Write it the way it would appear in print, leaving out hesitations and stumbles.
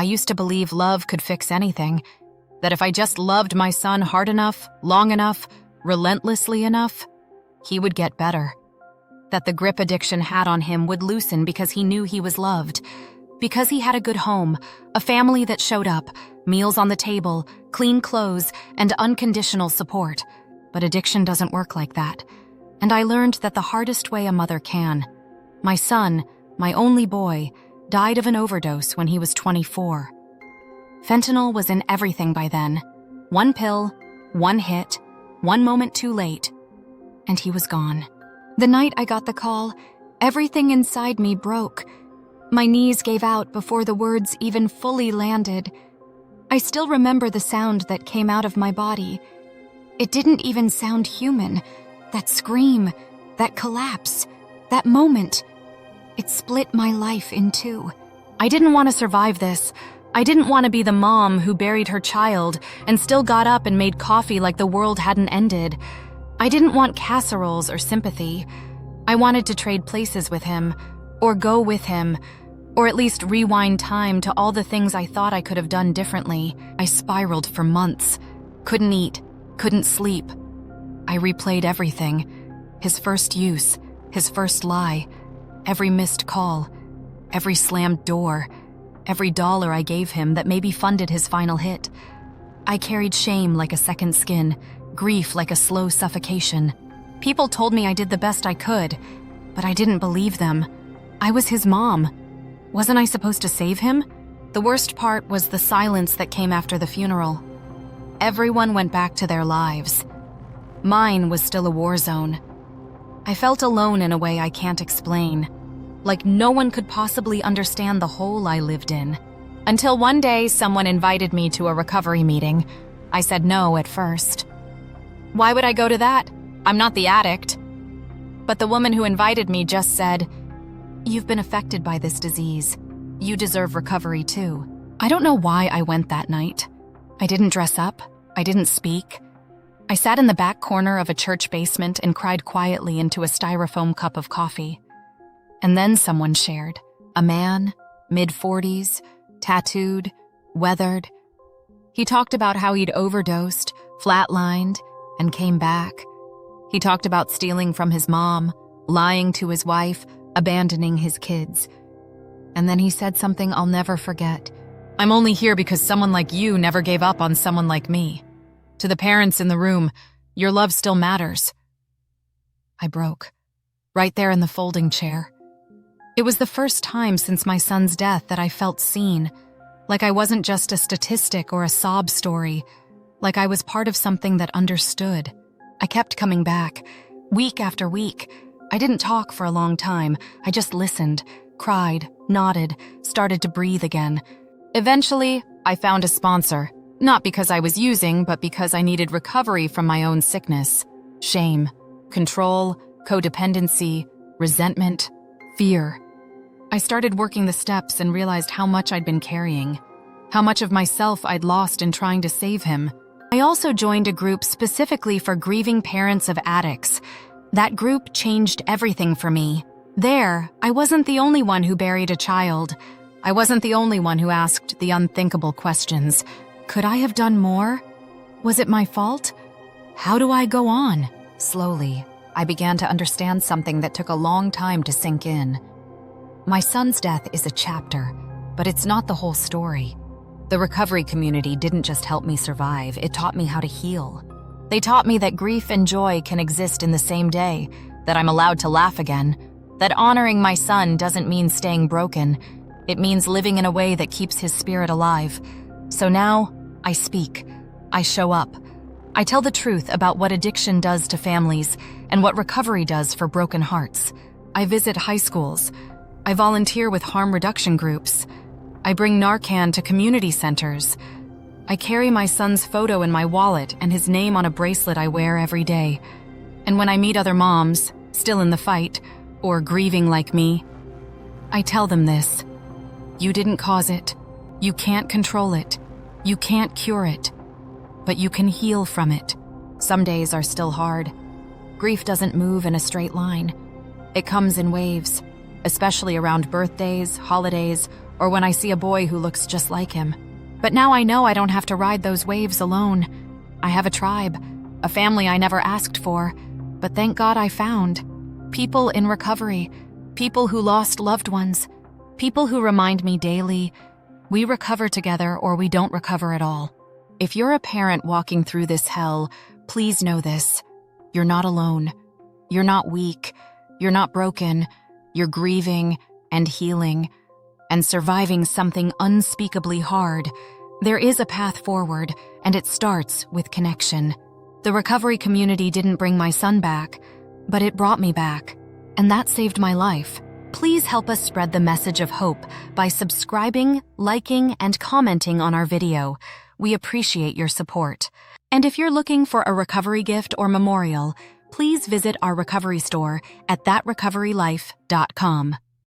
I used to believe love could fix anything, that if I just loved my son hard enough, long enough, relentlessly enough, he would get better. That the grip addiction had on him would loosen because he knew he was loved, because he had a good home, a family that showed up, meals on the table, clean clothes, and unconditional support. But addiction doesn't work like that. And I learned that the hardest way a mother can. My son, my only boy, died of an overdose when he was 24. Fentanyl was in everything by then. One pill, one hit, one moment too late, and he was gone. The night I got the call, everything inside me broke. My knees gave out before the words even fully landed. I still remember the sound that came out of my body. It didn't even sound human. That scream, that collapse, that moment. It split my life in two. I didn't want to survive this. I didn't want to be the mom who buried her child and still got up and made coffee like the world hadn't ended. I didn't want casseroles or sympathy. I wanted to trade places with him, or go with him, or at least rewind time to all the things I thought I could have done differently. I spiraled for months. Couldn't eat, couldn't sleep. I replayed everything. His first use, his first lie, every missed call, every slammed door, every dollar I gave him that maybe funded his final hit. I carried shame like a second skin, grief like a slow suffocation. People told me I did the best I could, but I didn't believe them. I was his mom. Wasn't I supposed to save him? The worst part was the silence that came after the funeral. Everyone went back to their lives. Mine was still a war zone. I felt alone in a way I can't explain, like no one could possibly understand the hole I lived in. Until one day, someone invited me to a recovery meeting. I said no at first. Why would I go to that? I'm not the addict. But the woman who invited me just said, "You've been affected by this disease. You deserve recovery too." I don't know why I went that night. I didn't dress up. I didn't speak. I sat in the back corner of a church basement and cried quietly into a styrofoam cup of coffee. And then someone shared. A man, mid-40s, tattooed, weathered. He talked about how he'd overdosed, flatlined, and came back. He talked about stealing from his mom, lying to his wife, abandoning his kids. And then he said something I'll never forget. "I'm only here because someone like you never gave up on someone like me. To the parents in the room, your love still matters." I broke, right there in the folding chair. It was the first time since my son's death that I felt seen, like I wasn't just a statistic or a sob story, like I was part of something that understood. I kept coming back, week after week. I didn't talk for a long time. I just listened, cried, nodded, started to breathe again. Eventually, I found a sponsor, not because I was using, but because I needed recovery from my own sickness. Shame, control, codependency, resentment, fear. I started working the steps and realized how much I'd been carrying, how much of myself I'd lost in trying to save him. I also joined a group specifically for grieving parents of addicts. That group changed everything for me. There, I wasn't the only one who buried a child. I wasn't the only one who asked the unthinkable questions. Could I have done more? Was it my fault? How do I go on? Slowly, I began to understand something that took a long time to sink in. My son's death is a chapter, but it's not the whole story. The recovery community didn't just help me survive, it taught me how to heal. They taught me that grief and joy can exist in the same day, that I'm allowed to laugh again, that honoring my son doesn't mean staying broken. It means living in a way that keeps his spirit alive. So now, I speak. I show up. I tell the truth about what addiction does to families and what recovery does for broken hearts. I visit high schools. I volunteer with harm reduction groups. I bring Narcan to community centers. I carry my son's photo in my wallet and his name on a bracelet I wear every day. And when I meet other moms, still in the fight, or grieving like me, I tell them this. You didn't cause it. You can't control it. You can't cure it. But you can heal from it. Some days are still hard. Grief doesn't move in a straight line. It comes in waves, especially around birthdays, holidays, or when I see a boy who looks just like him. But now I know I don't have to ride those waves alone. I have a tribe, a family I never asked for, but thank God I found. People in recovery, people who lost loved ones, people who remind me daily, we recover together or we don't recover at all. If you're a parent walking through this hell, please know this. You're not alone. You're not weak. You're not broken. You're grieving and healing and surviving something unspeakably hard. There is a path forward, and it starts with connection. The recovery community didn't bring my son back, but it brought me back, and that saved my life. Please help us spread the message of hope by subscribing, liking, and commenting on our video. We appreciate your support. And if you're looking for a recovery gift or memorial, please visit our recovery store at thatrecoverylife.com.